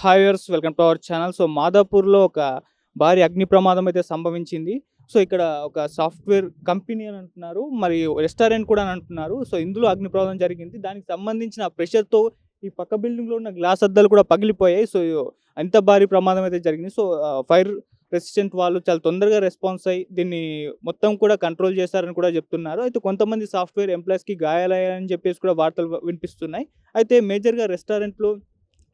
Hi viewers, welcome to our channel. So మాదాపూర్‌లో ఒక భారీ అగ్ని ప్రమాదం అయితే సంభవించింది. సో ఇక్కడ ఒక సాఫ్ట్‌వేర్ కంపెనీ అని అంటున్నారు. మరి రెస్టారెంట్ కూడా అని అంటున్నారు. సో ఇందులో అగ్ని ప్రమాదం జరిగింది. దానికి సంబంధించిన ప్రెషర్‌తో ఈ పక్క బిల్డింగ్‌లో ఉన్న గ్లాస్ అద్దాలు కూడా పగిలిపోయాయి. సో అంత భారీ ప్రమాదం అయితే జరిగింది. సో ఫైర్ రెసిస్టెంట్ వాళ్ళు చాలా తొందరగా రెస్పాన్స్ అయ్యి దీన్ని మొత్తం కూడా కంట్రోల్ చేశారని కూడా చెప్తున్నారు. అయితే కొంతమంది సాఫ్ట్‌వేర్ ఎంప్లాయీస్‌కి గాయాలయ్యాయని చెప్పేసి కూడా వార్తలు వినిపిస్తున్నాయి. అయితే మేజర్‌గా రెస్టారెంట్‌లో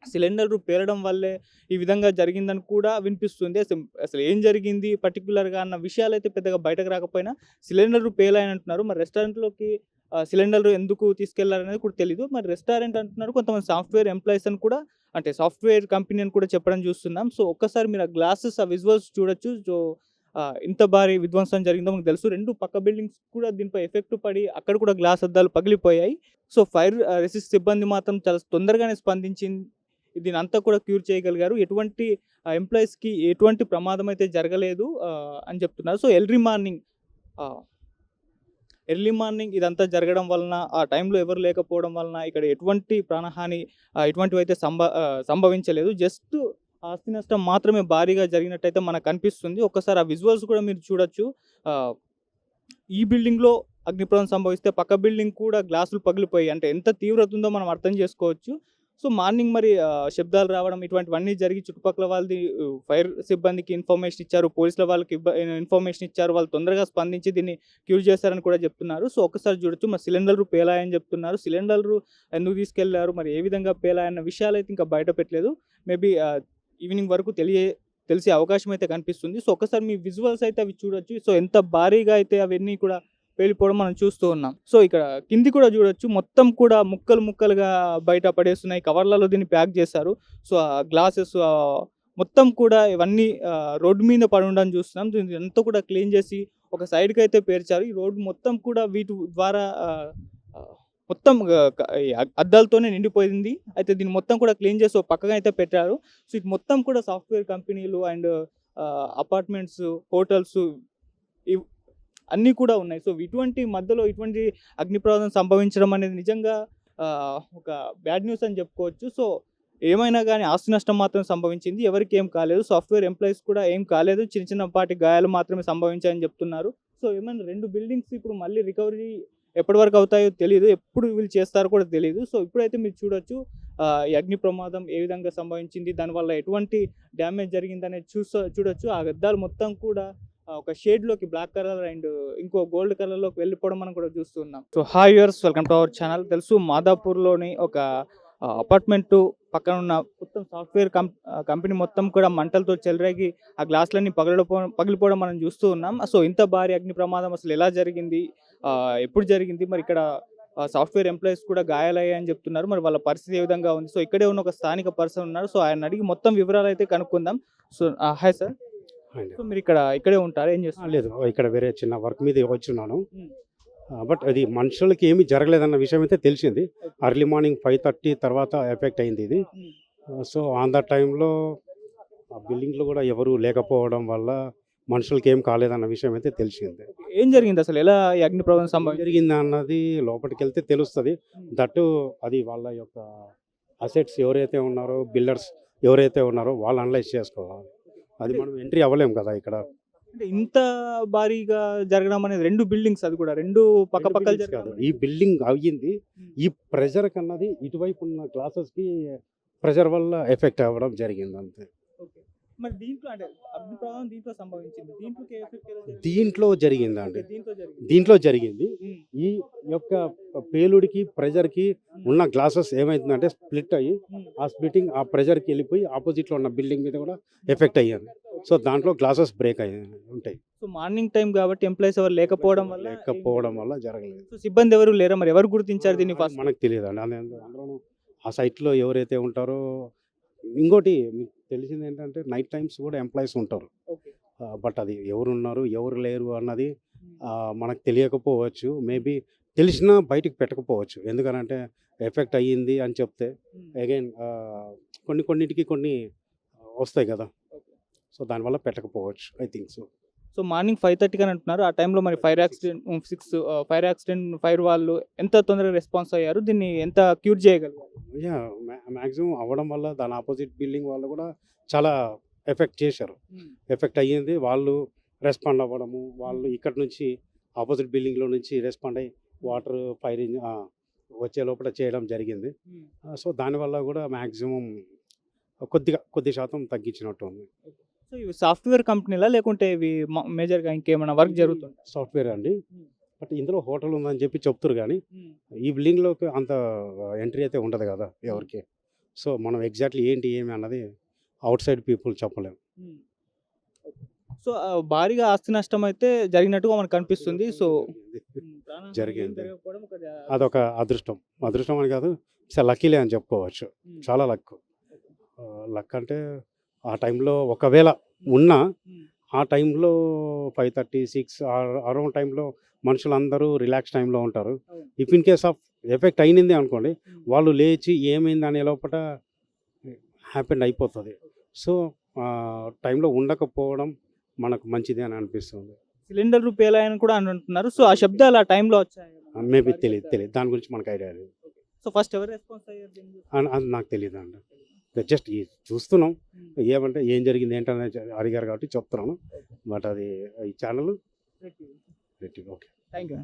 సిలిండర్‌లు పేలడం వల్లే ఈ విధంగా జరిగిందని కూడా వినిపిస్తుంది. అసలు ఏం జరిగింది పర్టిక్యులర్‌గా అన్న విషయాలైతే పెద్దగా బయటకు రాకపోయినా సిలిండర్‌లు పేలాయని అంటున్నారు. మరి రెస్టారెంట్‌లోకి సిలిండర్‌లు ఎందుకు తీసుకెళ్లారనేది కూడా తెలీదు. మరి రెస్టారెంట్ అంటున్నారు. కొంతమంది సాఫ్ట్‌వేర్ ఎంప్లాయీస్ అని కూడా, అంటే సాఫ్ట్‌వేర్ కంపెనీ అని కూడా చెప్పడం చూస్తున్నాం. సో ఒక్కసారి మీరు ఆ గ్లాసెస్, ఆ విజువల్స్ చూడొచ్చు. సో ఇంత భారీ విధ్వంసం జరిగిందో మనకు తెలుసు. 2 పక్క బిల్డింగ్స్ కూడా దీనిపై ఎఫెక్ట్ పడి అక్కడ కూడా గ్లాస్ అద్దాలు పగిలిపోయాయి. సో ఫైర్ రెసిస్ట్ సిబ్బంది మాత్రం చాలా తొందరగానే స్పందించి దీనంతా కూడా క్యూర్ చేయగలిగారు. ఎటువంటి ఎంప్లాయీస్‌కి ఎటువంటి ప్రమాదం అయితే జరగలేదు అని చెప్తున్నారు. సో ఆహ్, ఎర్లీ మార్నింగ్ ఇదంతా జరగడం వలన, ఆ టైంలో ఎవరు లేకపోవడం వలన ఇక్కడ ఎటువంటి ప్రాణహాని ఇటువంటివైతే సంభవించలేదు. జస్ట్ ఆస్తి నష్టం మాత్రమే భారీగా జరిగినట్టయితే మనకు కనిపిస్తుంది. ఒక్కసారి ఆ విజువల్స్ కూడా మీరు చూడొచ్చు. ఆహ్, ఈ బిల్డింగ్‌లో అగ్నిప్రమాదం సంభవిస్తే పక్క బిల్డింగ్ కూడా గ్లాసులు పగిలిపోయాయి. అంటే ఎంత తీవ్రత ఉందో మనం అర్థం చేసుకోవచ్చు. సో మార్నింగ్ మరి శబ్దాలు రావడం ఇటువంటివన్నీ జరిగి చుట్టుపక్కల వాళ్ళది ఫైర్ సిబ్బందికి ఇన్ఫర్మేషన్ ఇచ్చారు. పోలీసుల వాళ్ళకి ఇన్ఫర్మేషన్ ఇచ్చారు. వాళ్ళు తొందరగా స్పందించి దీన్ని క్యూర్ చేశారని కూడా చెప్తున్నారు. సో ఒక్కసారి చూడొచ్చు. మరి సిలిండర్‌లు పేలాయని చెప్తున్నారు. సిలిండర్‌లు ఎందుకు తీసుకెళ్లారు, మరి ఏ విధంగా పేలాయన్న విషయాలైతే ఇంకా బయట పెట్టలేదు. మేబీ ఈవినింగ్ వరకు తెలిసే అవకాశం అయితే కనిపిస్తుంది. సో ఒక్కసారి మీ విజువల్స్ అయితే అవి చూడొచ్చు. సో ఎంత భారీగా అయితే అవన్నీ కూడా పేలిపోవడం మనం చూస్తూ ఉన్నాం. సో ఇక్కడ కింది కూడా చూడొచ్చు. మొత్తం కూడా ముక్కలు ముక్కలుగా బయట పడేస్తున్నాయి. కవర్లలో దీన్ని ప్యాక్ చేశారు. సో ఆ గ్లాసెస్ మొత్తం కూడా ఇవన్నీ రోడ్డు మీద పడి ఉండడం చూస్తున్నాం. దీన్ని అంతా కూడా క్లీన్ చేసి ఒక సైడ్‌కైతే పేర్చారు. ఈ రోడ్డు మొత్తం కూడా వీటి ద్వారా ఆహ్, మొత్తం ఈ అద్దాలతోనే నిండిపోయింది. అయితే దీన్ని మొత్తం కూడా క్లీన్ చేసి ఒక పక్కగా అయితే పెట్టారు. సో ఇది మొత్తం కూడా సాఫ్ట్‌వేర్ కంపెనీలు అండ్ అపార్ట్మెంట్స్, హోటల్స్ ఇవ్ అన్నీ కూడా ఉన్నాయి. సో ఇటువంటి మధ్యలో ఇటువంటి అగ్ని ప్రమాదం సంభవించడం అనేది నిజంగా ఒక బ్యాడ్ న్యూస్ అని చెప్పుకోవచ్చు. సో ఏమైనా గానీ ఆస్తి నష్టం మాత్రం సంభవించింది. ఎవరికీ ఏం కాలేదు. సాఫ్ట్‌వేర్ ఎంప్లాయీస్ కూడా ఏం కాలేదు. చిన్న చిన్నపాటి గాయాలు మాత్రమే సంభవించాయని చెప్తున్నారు. సో ఏమైనా 2 బిల్డింగ్స్ ఇప్పుడు మళ్ళీ రికవరీ ఎప్పటి వరకు అవుతాయో తెలీదు. ఎప్పుడు వీళ్ళు చేస్తారో కూడా తెలీదు. సో ఇప్పుడైతే మీరు చూడొచ్చు. ఈ అగ్ని ప్రమాదం ఏ విధంగా సంభవించింది, దానివల్ల ఎటువంటి డ్యామేజ్ జరిగిందనేది చూడొచ్చు. ఆ అద్దాలు మొత్తం కూడా ఒక షేడ్‌లోకి బ్లాక్ కలర్ అండ్ ఇంకో గోల్డ్ కలర్‌లోకి వెళ్ళిపోవడం మనం కూడా చూస్తున్నాం. So hi viewers, welcome to our channel. తెలుసు మాదాపూర్‌లోని ఒక అపార్ట్‌మెంటు పక్కన ఉన్న మొత్తం సాఫ్ట్‌వేర్ కంపెనీ మొత్తం కూడా మంటలతో చెలరేగి ఆ గ్లాసులన్నీ పగిలిపోవడం మనం చూస్తూ ఉన్నాం. సో ఇంత భారీ అగ్ని ప్రమాదం అసలు ఎలా జరిగింది? ఎప్పుడు జరిగింది? మరి ఇక్కడ సాఫ్ట్‌వేర్ ఎంప్లాయీస్ కూడా గాయాలయ్యాయని చెప్తున్నారు. మరి వాళ్ళ పరిస్థితి ఏ విధంగా ఉంది? సో ఇక్కడే ఉన్న ఒక స్థానిక పర్సన్ ఉన్నారు. సో ఆయన్ని అడిగి మొత్తం వివరాలైతే కనుక్కుందాం. So hi sir. అండి. సో ఇక్కడే ఉంటారా? ఏం చేస్తున్నారు? లేదు. ఇక్కడ వేరే చిన్న వర్క్ మీద వచ్చున్నాను. హ్మ్. బట్ అది మనుషులకి ఏమీ జరగలేదన్న విషయం అయితే తెలిసింది. ఓకే. ఎర్లీ మార్నింగ్ 5:30 తర్వాత ఎఫెక్ట్ అయింది ఇది. హ్మ్. సో ఆన్ దట్ టైంలో ఆ బిల్డింగ్‌లో కూడా ఎవరు లేకపోవడం వల్ల మనుషులకి ఏం కాలేదన్న విషయం అయితే తెలిసింది. ఏం జరిగింది అసలు? ఎలా ఈ అగ్ని ప్రమాదం ఏం సంభవించింది? జరిగింది అన్నది లోపటికెళ్తే తెలుస్తది. హ్మ్. దట్టు అది వాళ్ళ యొక్క అసెట్స్ ఎవరైతే ఉన్నారో, బిల్డర్స్ ఎవరైతే ఉన్నారో వాళ్ళు అనలైజ్ చేసుకోవాలి. అది మనం ఎంట్రీ అవ్వలేం కదా ఇక్కడ. అంటే ఇంత భారీగా జరగడం అనేది 2 బిల్డింగ్స్, అది కూడా 2 పక్కపక్కల బిల్డింగ్స్ కాదు. ఈ బిల్డింగ్ అయ్యింది. హ్మ్. ఈ ప్రెషర్ కన్నది ఇటువైపు ఉన్న గ్లాసెస్‌కి ప్రెషర్ వల్ల ఎఫెక్ట్ అవ్వడం జరిగింది అంతే. ఓకే. మరి దీంట్లో అంటే అగ్ని ప్రమాదం దీంట్లో సంభవించింది. దీంట్లోకి ఏ ఎఫెక్ట్ ఎలా జరిగింది? దీంట్లో జరిగిందండి. ఓకే. దీంట్లో జరిగింది. దీంట్లో జరిగింది. హ్మ్. ఈ యొక్క పేలుడికి, ప్రెషర్‌కి హ్మ్. ఉన్న గ్లాసెస్ ఏమైతుందంటే స్ప్లిట్ అయ్యి, హ్మ్. ఆ స్ప్లిట్టింగ్ ఆ ప్రెషర్‌కి వెళ్ళిపోయి ఆపోజిట్‌లో ఉన్న బిల్డింగ్ మీద కూడా ఎఫెక్ట్ అయ్యింది. సో దాంట్లో గ్లాసెస్ బ్రేక్ అయ్యాయి ఉంటాయి. సో మార్నింగ్ టైమ్ కాబట్టి ఎంప్లాయీస్ ఎవరు లేకపోవడం వల్ల లేకపోవడం వల్ల జరగలేదు. సో సిబ్బంది ఎవరు లేరా? మరి ఎవరు గుర్తించారు దీన్ని అది ఫస్ట్? మనకు తెలియదండి. అందులోనూ ఆ సైట్‌లో ఎవరైతే ఉంటారో ఇంకోటి మీకు తెలిసిందేంటంటే నైట్ టైమ్స్ కూడా ఎంప్లాయీస్ ఉంటారు. ఓకే. బట్ అది ఎవరున్నారు, ఎవరు లేరు అన్నది హ్మ్. మనకు తెలియకపోవచ్చు. మేబీ తెలిసినా బయటికి పెట్టకపోవచ్చు. ఎందుకనంటే ఎఫెక్ట్ అయ్యింది అని చెప్తే హ్మ్. అగైన్ కొన్నిటికి కొన్ని వస్తాయి కదా! ఓకే. సో దానివల్ల పెట్టకపోవచ్చు. I think so. So morning 5:30 అని అంటున్నారు. ఆ టైంలో మరి ఫైర్ యాక్సిడెంట్ ఫైర్ వాళ్ళు ఎంత తొందరగా రెస్పాన్స్ అయ్యారు? దీన్ని ఎంత క్యూర్ చేయగలిగారు? యాహ్! మ్యాక్సిమం అవ్వడం వల్ల దాని ఆపోజిట్ బిల్డింగ్ వాళ్ళు కూడా చాలా ఎఫెక్ట్ చేశారు. ఎఫెక్ట్ అయ్యింది. వాళ్ళు రెస్పాండ్ అవ్వడము, వాళ్ళు ఇక్కడ నుంచి ఆపోజిట్ బిల్డింగ్‌లో నుంచి రెస్పాండ్ అయ్యి వాటర్ ఫైరింగ్ వచ్చే లోపల చేయడం జరిగింది. సో దానివల్ల కూడా మ్యాక్సిమం కొద్ది శాతం తగ్గించినట్టు ఉంది. సో ఇవి సాఫ్ట్‌వేర్ కంపెనీలా? లేకుంటే ఇవి మేజర్‌గా ఇంకేమైనా వర్క్ జరుగుతుందా? సాఫ్ట్‌వేర్ అండి. బట్ ఇందులో హోటల్ ఉందని చెప్పి చెప్తుర్రు గానీ, ఈ బిల్డింగ్‌లోకి అంత ఎంట్రీ అయితే ఉండదు కదా ఎవరికీ. సో మనం ఎగ్జాక్ట్‌లీ ఏంటి, ఏమి అన్నది ఔట్ సైడ్ పీపుల్ చెప్పలేం. సో భారీగా ఆస్తి నష్టం అయితే జరిగినట్టుగా మనకు కనిపిస్తుంది. సో జరిగింది. అదొక అదృష్టం. అదృష్టం అని కాదు, ఇట్స్ లక్కీలే అని చెప్పుకోవచ్చు. చాలా లక్. లక్ అంటే ఆ టైంలో ఒకవేళ ఉన్నా, ఆ టైంలో 5:30, 6 అరౌండ్ టైంలో మనుషులందరూ రిలాక్స్ టైంలో ఉంటారు. If in case of effect అయింది అనుకోండి, వాళ్ళు లేచి ఏమైంది అనే లోపల హ్యాపెండ్ అయిపోతుంది. సో టైంలో ఉండకపోవడం మనకు మంచిది అని అనిపిస్తుంది. సిలిండర్‌లు పేలాయని కూడా అని అంటున్నారు. సో ఆ శబ్దాలు ఆ టైంలో వచ్చాయి. మేబీ తెలియదు. దాని గురించి మనకు ఐడియా లేదు. సో ఫస్ట్ ఎవరు రెస్పాన్స్ అయ్యారు దీనికి? అది నాకు తెలీదండి. జస్ట్ చూస్తున్నాం. ఏమంటే ఏం జరిగింది ఏంటనేది అడిగారు కాబట్టి చెప్తున్నాను. బట్ అది ఈ ఛానల్ ఓకే. Thank you.